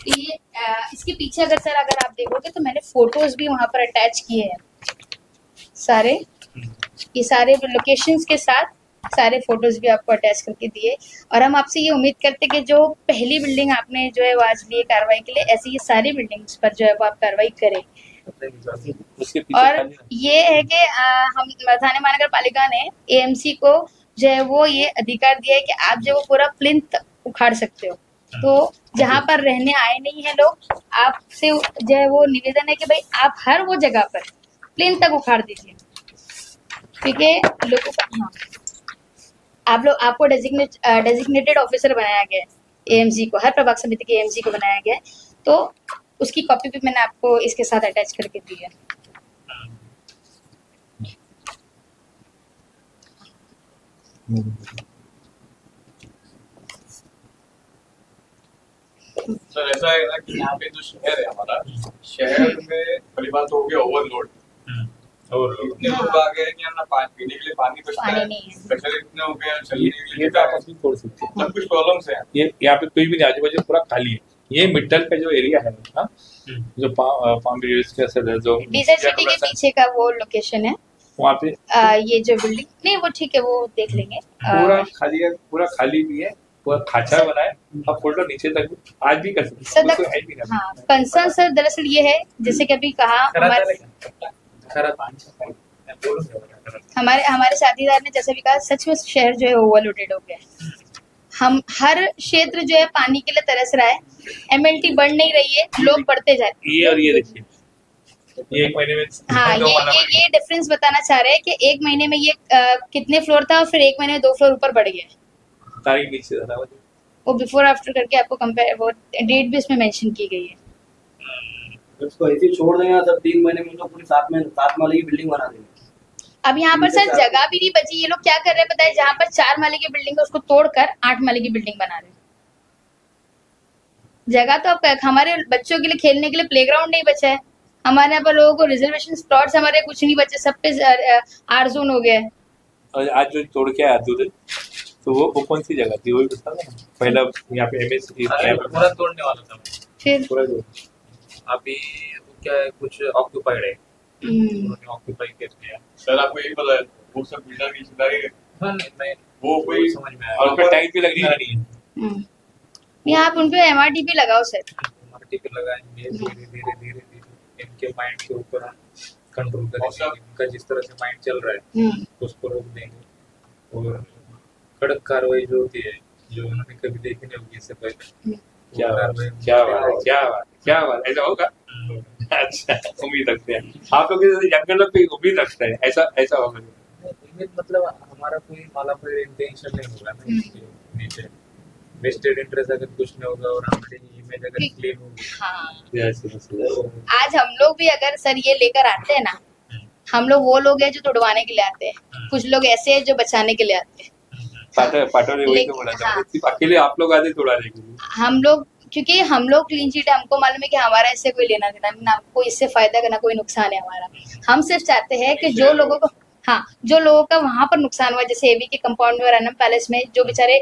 ये इसके पीछे अगर आप देखोगे तो मैंने फोटोज भी वहां पर अटैच किए हैं सारे, ये सारे लोकेशंस के साथ सारे फोटोज भी आपको अटैच करके दिए। और हम आपसे ये उम्मीद करते कि जो पहली बिल्डिंग आपने जो है वो आज लिए कार्रवाई के लिए, ऐसी ये सारी बिल्डिंग्स पर जो है वो आप कार्रवाई करें। और ये है कि हम थाने महानगर पालिका ने एएमसी को जो है वो ये अधिकार दिया है कि आप जो वो पूरा प्लिंथ उखाड़ सकते हो। तो जहाँ पर रहने आए नहीं है लोग, आपसे जो है वो निवेदन है कि भाई आप हर वो जगह पर प्लिंथ तक उखाड़ दीजिए, क्योंकि लोगों का हाँ आप लोग आपको डेजिग्नेटेड ऑफिसर बनाया गया है एएमसी को, हर प्रभाग समिति के एएमसी को बनाया गया है। तो उसकी कॉपी भी मैंने आपको इसके साथ अटैच करके दी है। सर ऐसा है ना कि यहाँ पे जो शहर है हमारा, शहर में पहली बात तो हो गया ओवरलोड, और इतने लोग आ गए कि ना पीने के लिए पानी बचता है, गटर इतने हो गए, चलने के लिए आपस में छोड़ सकते हैं, सब कुछ प्रॉब्लम्स है। ये यहाँ पे कोई भी नहीं, आजू बाजू पूरा खाली है। ये मिडल का जो एरिया है ना, जो पाम ब्रिज के असर है, जो डीजल सिटी के पीछे का वो लोकेशन है वहाँ पे ये जो बिल्डिंग नहीं वो ठीक है, वो देख लेंगे। पूरा खाली है, पूरा खाली भी है, पूरा खाचा बना है। आप फोटो नीचे तक आज भी कर सकते सर हैं, कोई है भी नहीं। हाँ, कंसर्न सर दरअसल ये है, जैसे कि अभी कहा हमारे साथीदार ने जैसे भी कहा, सच में शहर जो है ओवरलोडेड हो गया है। हम हर क्षेत्र जो है पानी के लिए तरस रहा है, एमएलटी बढ़ नहीं रही है, लोग बढ़ते जा रहे हैं। ये और ये देखिए, ये एक महीने में हाँ ये डिफरेंस बताना चाह रहे हैं कि एक महीने में ये कितने फ्लोर था और फिर एक महीने में 2 फ्लोर ऊपर बढ़ गया। तारीख नीचे था वो बिफोर आफ्टर करके आपको कंपेयर, वो डेट भी इसमें मेंशन की गई है। उसको ऐसे ही छोड़ देंगे सर, 3 महीने में लोग पूरी 7 माले की बिल्डिंग बना देंगे। अब यहाँ पर सर जगह भी नहीं बची। ये लोग क्या कर रहे हैं बताए, जहाँ पर 4 माले की बिल्डिंग है उसको तोड़कर 8 माले की बिल्डिंग बना रहे हैं। जगह तो अब हमारे बच्चों के लिए खेलने के लिए प्लेग्राउंड नहीं बचा है, हमारे यहाँ पर लोगों को रिजर्वेशन स्लॉट्स हमारे कुछ नहीं बचे, सब पे आर जोन हो गया है। और आज जो तोड़ के आया दूध, तो वो कौन सी जगह थी, वो भी बता दो। पहला यहाँ पे एमएससी पूरा तोड़ने वाला था, फिर पूरा अभी क्या है, कुछ ऑक्यूपाइड है, उन्होंने ऑक्यूपाई कर लिया। सर आपको यही पता है वो सब बिल्डर की जिम्मेदारी है। हाँ नहीं वो कोई समझ में आया, और उनका टैग भी लगने नहीं है। यहाँ आप उनपे एमआरटीपी लगाओ सर, एमआरटीपी लगाएंगे, धीरे धीरे इनके माइंड के ऊपर कंट्रोल करेंगे। इनका जिस तरह से माइंड चल रहा है उसको रोक देंगे, और कड़क कार्रवाई जो होती है, जो उन्होंने कभी देखी नहीं होगी इससे पहले। क्या बात ऐसा होगा। अच्छा, उम्मीद रखते हैं आप लोग जंगल पे उम्मीद रखते हैं ऐसा होगा। मतलब हमारा कोई माला कोई इंटेंशन नहीं होगा ना इसके नीचे, वेस्टेड इंटरेस्ट अगर कुछ नहीं होगा और हमारी इमेज अगर क्लीन होगी। हाँ, आज हम लोग भी अगर सर ये लेकर आते हैं ना, हम लोग वो लोग हैं जो तोड़वाने के लिए आते हैं, कुछ लोग ऐसे हैं जो बचाने के लिए आते हैं। पाटो ने वही तो बोला था, सिर्फ अकेले आप लोग आते तोड़ाने के लिए। हम लोग, क्योंकि हम लोग क्लीन चीट है, हमको मालूम है कि हमारा इससे कोई लेना देना ना, कोई इससे फायदा ना कोई नुकसान है हमारा। हम सिर्फ चाहते हैं कि जो लोगों को, हाँ जो लोगों का वहां पर नुकसान हुआ, जैसे एवी के कंपाउंड में और एनएम पैलेस में जो बेचारे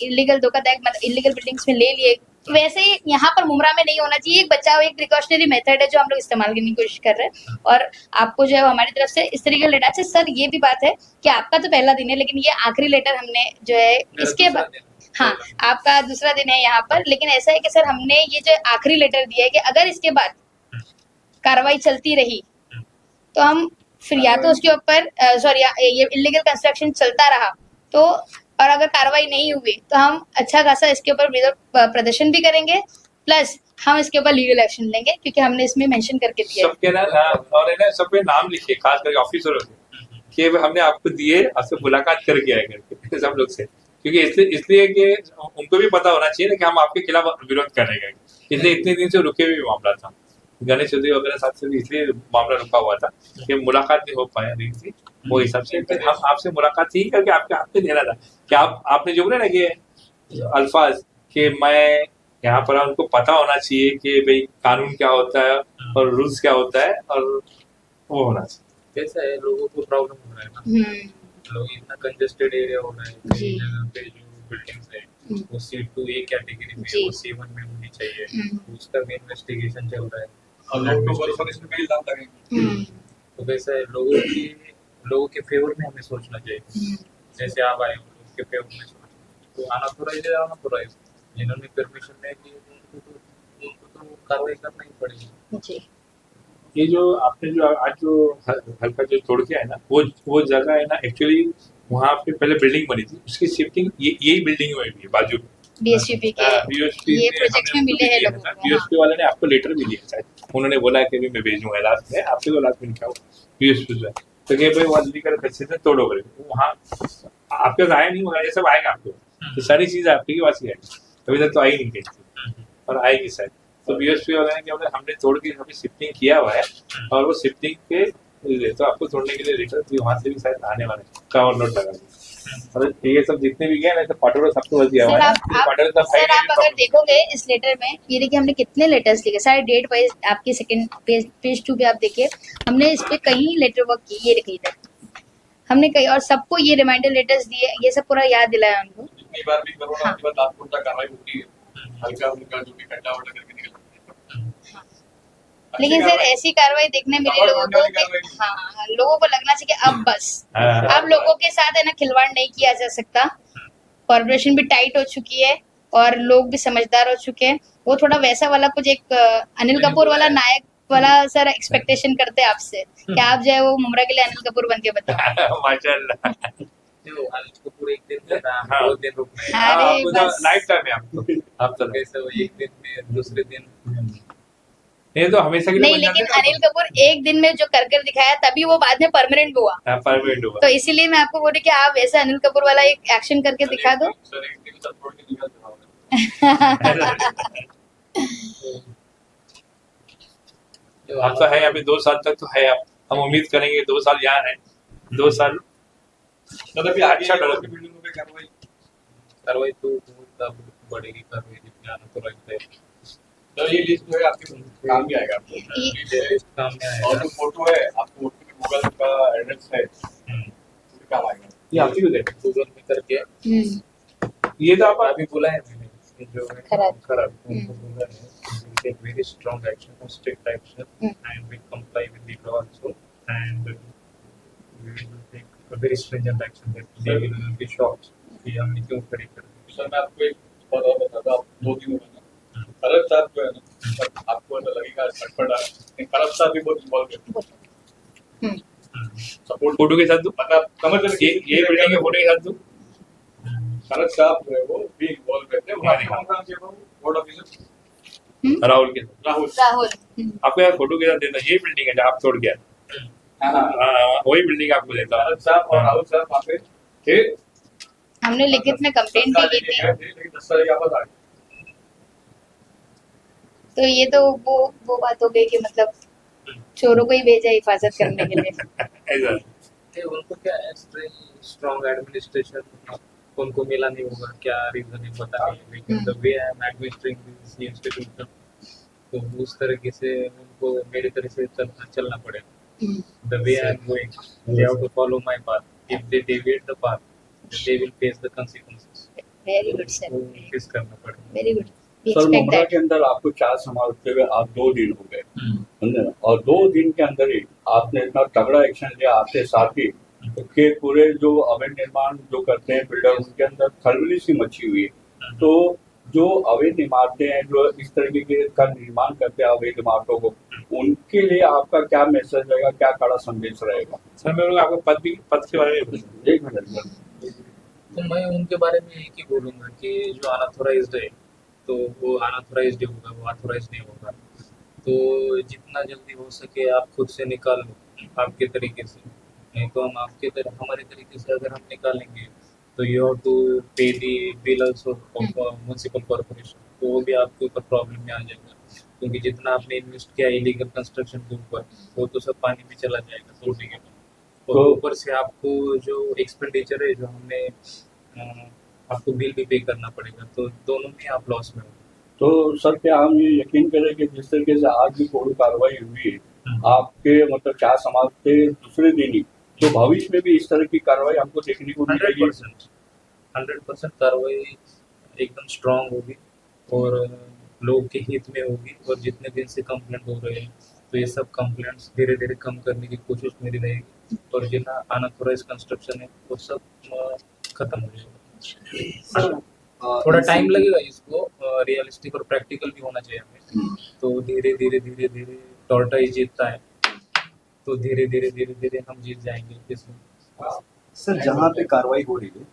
इलीगल धोखाधड़ी मतलब इलीगल बिल्डिंग्स में ले लिए, वैसे ही यहाँ पर मुमरा में नहीं होना चाहिए। एक बचाव, एक प्रिकॉशनरी मेथड है जो हम लोग इस्तेमाल करने की कोशिश कर रहे हैं, और आपको जो है हमारी तरफ से इस तरीके का लेटर। अच्छा सर ये भी बात है कि आपका तो पहला दिन है, लेकिन ये आखिरी लेटर हमने जो है इसके बाद, हाँ आपका दूसरा दिन है यहाँ पर, लेकिन ऐसा है कि सर हमने ये जो आखिरी लेटर दिया है कि अगर इसके बाद कार्रवाई चलती रही तो हम फिर या तो उसके ऊपर सॉरी ये इलीगल कंस्ट्रक्शन चलता रहा तो, और अगर कार्रवाई नहीं हुई तो हम अच्छा खासा इसके ऊपर विरोध प्रदर्शन भी करेंगे, प्लस हम इसके ऊपर लीगल एक्शन लेंगे, क्योंकि हमने इसमें मेंशन करके दिया सबके ना, और है ना सबके नाम लिखिए, खास करके ऑफिसरों के, कि हमने आपको दिए, आपसे मुलाकात करके आए करके सब लोग से, क्योंकि इसलिए कि उनको भी पता होना चाहिए ना कि हम आपके खिलाफ विरोध कर रहे हैं। इसलिए इतने दिन से रुके हुए मामला था, गणेश चौधरी वगैरह साथ से भी इसलिए मामला रुका हुआ था कि मुलाकात नहीं हो पाया नहीं थी, वो हिसाब से हम आपसे मुलाकात ही करके आपके हाथ पे देना था कि आपने जो बोला ना कि अल्फाज कि मैं यहाँ पर, उनको पता होना चाहिए कि भाई कानून क्या होता है और रूल्स क्या होता है, और वो होना चाहिए। कैसा है, लोगों को प्रॉब्लम हो रहा है ना, लोग इतना कंजेस्टेड एरिया हो रहा है, कई जगह पे जो बिल्डिंग्स है वो C2A कैटेगरी में, वो C1 में होनी चाहिए, उसका भी इन्वेस्टिगेशन चल रहा है। और लोग तो बरसों इसमें बिल डाल लगे। तो वैसे लोगों के फेवर में हमें सोचना चाहिए। जैसे आप आए हो, लोगों के फेवर में सोचना, तो अनऑथोराइज है अनऑथोराइज, जिन्होंने परमिशन नहीं दी उनको तो कार्रवाई करना ही पड़ेगी। जी ये जो आपने जो आज जो हल्का जो तोड़ के है ना, वो जगह है ना, एक्चुअली वहाँ पे पहले बिल्डिंग बनी थी, उसकी शिफ्टिंग यही बिल्डिंग में हुई है बाजू में। बीएसपी के बीएसपी ये प्रोजेक्ट में मिले हैं लोगों को। बीएसपी वाले ने आपको लेटर भी दिया शायद, उन्होंने बोला है कि भी मैं भेजूंगा लास्ट में, आपके तो लास्ट में लिखा हुआ बीएसपी से, तो ये भाई वहाँ जल्दी कर अच्छे से तोड़ो करके, वहाँ आपके पास आया नहीं, मगर ये सब आएगा आपको, तो सारी चीजें आपके पास ही आएगी, अभी तक तो आई नहीं कहीं और आएगी शायद। तो बीएसपी वाले ने क्या बोला, हमने तोड़ के अभी शिफ्टिंग किया हुआ है, और वो शिफ्टिंग के तो आपको तोड़ने के लिए लेटर भी वहाँ से भी शायद आने वाले का और नोट लगा दिया। और ये सब जितने भी गए ना, पाटोरा सबको बस दिया हुआ है। पाटोरा सब सर आप अगर देखोगे इस लेटर में, ये देखिए हमने कितने लेटर्स लिखे, सारे डेट वाइज, आपकी सेकंड पेज 2 पे आप देखिए, हमने इस पे कहीं लेटर वर्क की, ये देखिए इधर हमने कहीं, और सबको ये रिमाइंडर लेटर्स दिए, ये सब पूरा याद दिलाया हमको। जितनी बार भी करो ना, उसके बाद आपको उनका कार्रवाई होती है, हल्का उनका जो भी कट्टा वट्टा करके निकल जाता है। लेकिन सर ऐसी कार्रवाई देखने मिली लोगों को कि हाँ, लोगों को लगना चाहिए कि अब बस, अब लोगों के साथ है ना खिलवाड़ नहीं किया जा सकता। कॉर्पोरेशन भी टाइट हो चुकी है और लोग भी समझदार हो चुके हैं। वो थोड़ा वैसा वाला कुछ एक अनिल कपूर वाला नायक वाला सर एक्सपेक्टेशन करते हैं आपसे कि आप जो है वो मुमरा के लिए अनिल कपूर बन के बताओ। माशाल्लाह। अनिल कपूर एक दिन में ना, हाँ। 2 दिन रुकना है। अरे बस। लाइफ टाइम है आपको, आप तो कैसे वो एक दिन में दूसरे दिन ये तो हमेशा के लिए नहीं, बन जाते लेकिन हैं। अनिल कपूर एक दिन में जो कर दिखाया, तभी वो बाद में परमानेंट हुआ। हाँ, परमानेंट हुआ। तो इसीलिए मैं आपको बोल रही कि आप वैसे अनिल कपूर वाला एक एक्शन करके दिखा दो। सर एक दिन सब छोड़ के निकल जाओगे। आप तो है अभी 2 साल तक तो है, आप हम उम्मीद करेंगे 2 साल यहाँ है, 2 साल मतलब ये अच्छा डर की बिल्डिंगों पे कार्रवाई तो बहुत बढ़ेगी, कार्रवाई जितनी अनऑथोराइज्ड है। तो ये लिस्ट जो है आपके काम भी आएगा आपको, लिस्ट काम में आएगा। और जो फोटो है आपको फोटो में गूगल का एड्रेस है, उसके काम आएगा। ये आपकी को देख गूगल में करके ये तो आप अभी बोला है मैंने, ये जो है खराब उनको बोला है, take very strong action or strict action and we comply with the law also, and we will take a very stringent action that they will be shocked कि हमने क्यों खड़ी कर दी। सर मैं आपको एक बात और बताता हूँ, 2 दिन हो गए ना, खरब साहब जो है ना, आपको ऐसा लगेगा खटपटा, खरब साहब भी बहुत इन्वॉल्व है सपोर्ट फोटो के साथ दो, मतलब समझ रहे ये बिल्डिंग के फोटो के साथ दो। खरब साहब जो है वो भी इन्वॉल्व रहते हैं, हमारे काम से बोर्ड ऑफिसर राहुल के राहुल आपको यार फोटो के साथ देता, ये बिल्डिंग है जो आप तोड़ गया, वही बिल्डिंग आपको देता। खरब साहब और राहुल साहब वहाँ पे थे, हमने लिखित में कंप्लेंट भी की थी। 10 साल के बाद तो ये तो वो बात हो गई कि मतलब चोरों को ही भेजा हिफाजत करने के लिए। ऐसा उनको क्या है, स्ट्रॉन्ग एडमिनिस्ट्रेशन उनको मिला नहीं होगा, क्या रीजन है पता नहीं, लेकिन the way I M administering this institution, तो उस तरीके से उनको मेरे तरह से चलना पड़ेगा। The way I am going, they have to follow my path, if they deviate the path they will face the consequences. Very good sir, face करना पड़ेगा। Very good. सर मुमरा के अंदर आपको 4 संभालते हुए आप 2 दिन हो गए, समझे ना? और 2 दिन के अंदर ही आपने इतना तगड़ा एक्शन लिया, आपके साथ ही के पूरे जो अवैध निर्माण जो करते हैं बिल्डर, उनके अंदर खलबली सी मची हुई है। तो जो अवैध इमारतें हैं, जो इस तरीके के का निर्माण करते हैं अवैध इमारतों को, उनके लिए आपका क्या मैसेज रहेगा, क्या कड़ा संदेश रहेगा? सर मैं लोग आपको पद के बारे में बताऊं। एक मिनट सर। तो मैं उनके बारे में एक ही बोलूँगा कि जो अनऑथोराइज्ड है तो वो अनऑथोराइज्ड होगा, वो ऑथोराइज्ड नहीं होगा। तो जितना जल्दी हो सके आप खुद से निकाल लो आपके तरीके से, नहीं तो हम हमारे तरीके से अगर हम निकालेंगे तो you have to pay the bill also of municipal corporation, तो वो भी आपके ऊपर प्रॉब्लम में आ जाएगा, क्योंकि जितना आपने इन्वेस्ट किया इलीगल कंस्ट्रक्शन के ऊपर वो तो सब पानी में चला जाएगा तोड़ने के बाद। और ऊपर से आपको जो एक्सपेंडिचर है जो हमने आपको बिल भी पे करना पड़ेगा, तो दोनों में आप लॉस में हो। तो सर क्या हम ये यकीन करें कि जिस तरीके से आज भी कोई कार्रवाई हुई है, आपके मतलब 4 समाजते दूसरे दिन ही, तो भविष्य में भी इस तरह की कार्रवाई हमको देखने को मिलेगी? 100% कार्रवाई एकदम स्ट्रांग होगी और लोगों के हित में होगी। और जितने दिन से कंप्लेंट हो रहे हैं तो ये सब कंप्लेंट्स धीरे धीरे कम करने की कोशिश मेरी रहेगी, और जितना अनऑथोराइज कंस्ट्रक्शन है वो सब खत्म हो जाएगा। थोड़ा टाइम लगेगा इसको, रियलिस्टिक और प्रैक्टिकल भी होना चाहिए हमें। तो धीरे धीरे टॉर्टाइज जीतता है, तो धीरे धीरे हम जीत जाएंगे इसमें। सर जहाँ पे कार्रवाई हो रही है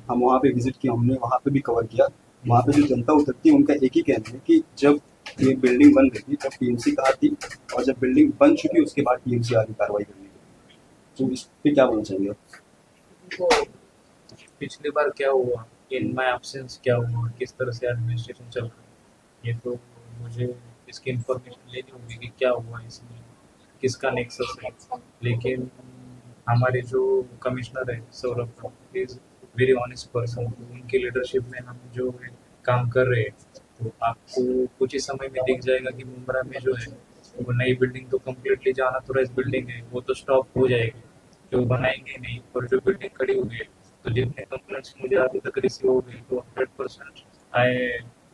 हम वहाँ पे विजिट किया, हमने वहाँ पे भी कवर किया। वहाँ पे जो जनता उतरती है उनका एक ही कहना है कि जब ये बिल्डिंग बन रही थी तब टीएमसी कहा थी, और जब बिल्डिंग बन चुकी उसके बाद टीएमसी आ रही कार्रवाई करने के। तो इस पे क्या बोलना चाहेंगे? तो पिछली बार क्या हुआ, इन माय एब्सेंस क्या हुआ, किस तरह से एडमिनिस्ट्रेशन चल रहा है, ये तो मुझे इसकी इंफॉर्मेशन लेनी होगी कि क्या हुआ इसमें, किसका नेक्सस है। लेकिन हमारे जो कमिश्नर है Saurabh is very honest person, उनकी लीडरशिप में हम जो है काम कर रहे हैं। तो आपको कुछ ही समय में दिख जाएगा कि मुंब्रा में जो है वो नई बिल्डिंग तो कम्प्लीटली जो अनऑथोराइज बिल्डिंग है वो तो स्टॉप हो जाएगी, जो बनाएंगे नहीं। और जो बिल्डिंग खड़ी हुई है तो जितने कंप्लेंट्स मुझे अभी तक रिसीव हो गई तो 100% I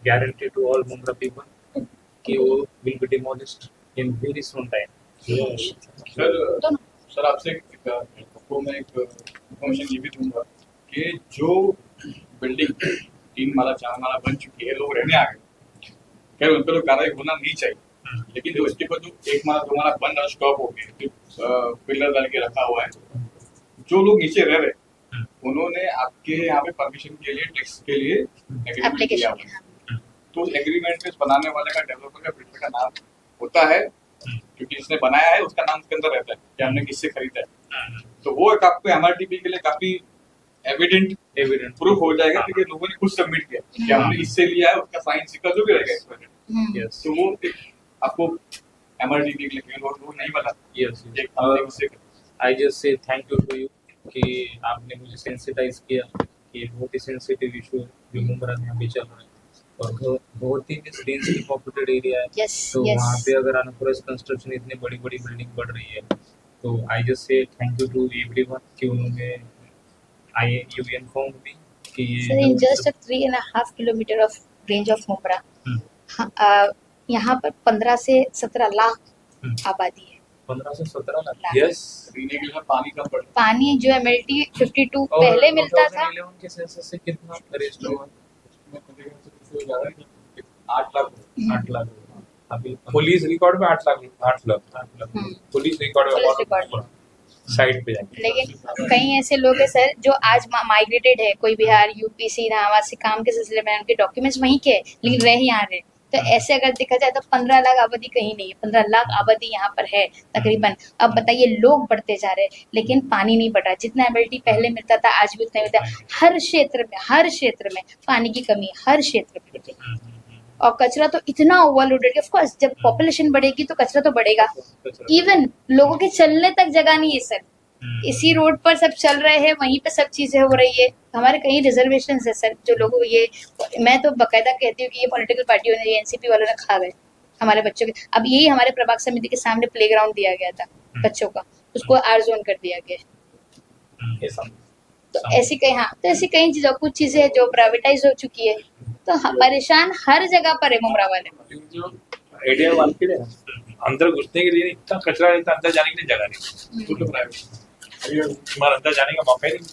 guarantee to all Mumbra people कि वो will be demolished in very soon time. Sir आपसे आपको मैं एक इन्फॉर्मेशन ये भी दूंगा कि जो बिल्डिंग 3 माला 4 माला बन चुकी है, लोग रहने आ गए, खैर उन पर तो कार्रवाई होना नहीं चाहिए। लेकिन जो इसके ऊपर जो 1 माला 2 माला बन रहा स्टॉप हो गए, पिलर डाल के रखा हुआ है, जो लोग नीचे रह रहे उन्होंने आपके यहाँ पे परमिशन के लिए टैक्स के लिए एग्रीमेंट किया हुआ है। तो एग्रीमेंट में बनाने वाले का, डेवलपर का, बिल्डर का नाम होता है, क्योंकि जिसने बनाया है उसका नाम उसके अंदर रहता है कि हमने किससे खरीदा है। तो वो एक आपको MRTP के लिए काफी एविडेंट प्रूफ हो जाएगा कि लोगों ने खुद सबमिट किया कि हमने इससे लिया है, उसका साइन सिक्का जो भी रहेगा इस पर। तो वो एक आपको MRTP के लिए लोग नहीं बता। I just say thank you to you कि आपने मुझे सेंसिटाइज किया कि बहुत ही सेंसिटिव इशू है जो मुंब्रा में अभी चल रहा है, और बहुत ही डेंसली पॉपुलेटेड एरिया है। तो वहाँ पे अगर अनऑथोराइज्ड कंस्ट्रक्शन इतनी बड़ी बड़ी बिल्डिंग बढ़ रही है, तो I just say thank you to everyone कि उन्होंने यू इन्फॉर्म मी कि sir in just 3.5 kilometre of range of Mumbra यहाँ पर 15 से 17 लाख आबादी है। 15 से 17 लाख। यस, पीने के लिए पानी कम पड़ता पानी जो MLT 52 पहले मिलता था, 2011 के सेंसस से कितना रजिस्टर हुआ? है, 8 लाख 8 लाख। अभी पुलिस रिकॉर्ड में 8 lakh police record police record में साइड पे जाएंगे। लेकिन कई ऐसे लोग हैं सर जो आज माइग्रेटेड है, कोई बिहार यूपी से इलाहाबाद से काम के सिलसिले में, उनके डॉक्यूमेंट्स वहीं के लेकिन रह यहाँ रहे। तो ऐसे अगर देखा जाए तो 15 लाख आबादी कहीं नहीं है, 15 लाख आबादी यहाँ पर है तकरीबन। अब बताइए लोग बढ़ते जा रहे हैं लेकिन पानी नहीं बढ़ रहा। जितना MLT पहले मिलता था आज भी उतना मिलता है। हर क्षेत्र में पानी की कमी है, हर क्षेत्र में। और कचरा तो इतना ओवरलोडेड है। ऑफ कोर्स जब पॉपुलेशन बढ़ेगी तो कचरा तो बढ़ेगा। इवन लोगों के चलने तक जगह नहीं है सर, इसी रोड पर सब चल रहे हैं, वहीं पे सब चीजें हो रही है। हमारे कई रिजर्वेशन है सर जो लोगों को ये, मैं तो बकायदा कहती हूँ कि ये पॉलिटिकल पार्टियों ने, NCP वालों ने खा गए हमारे बच्चों के। अब यही हमारे प्रभाग समिति के सामने प्लेग्राउंड दिया गया था बच्चों का, उसको R जोन कर दिया गया। तो ऐसी कई चीजों, कुछ चीजें जो प्राइवेटाइज हो चुकी है। तो परेशान हर जगह पर है मुंब्रा वाले। जो एरिया मार्केट है अंदर घुसने के लिए इतना कचरा रहता, अंदर जाने के लिए जगह नहीं, तो प्राइवेट अभी तुम्हारा अंदर जाने का मौका ही नहीं।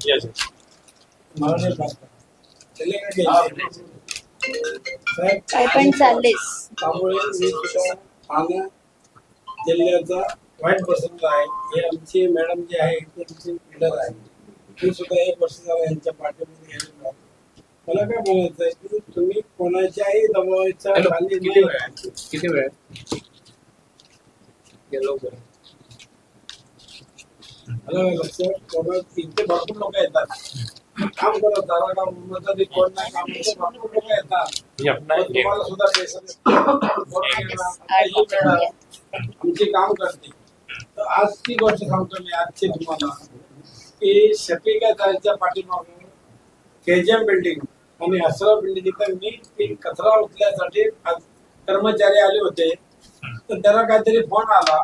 यस 5.40 त्यामुळे मी सुद्धा ठाणे जिल्ह्याचा वाईट प्रसंग आहे. हे आमचे मॅडम जे आहे त्यांचे लीडर आहे, ते सुद्धा 1 वर्ष झालं यांच्या पाठीमध्ये गेलेलो आहे. मला काय म्हणायचं आहे की तुम्ही कोणाच्याही दबावाच्या खाली नाही. किती वेळ मला लक्षात बाबा इथे भरपूर लोक येतात काम करत, दारा काम कोण नाही काम करत, भरपूर लोक येतात. ये अपना पण तुम्हाला सुद्धा आमची काम करते. तर आज ती गोष्ट सांगतो मी आजची तुम्हाला की शफिका ताईच्या पाठीमागून KGM बिल्डिंग आणि असरा बिल्डिंग इथं मी ती कचरा उचलण्यासाठी कर्मचारी आले होते. तर त्याला काहीतरी फोन आला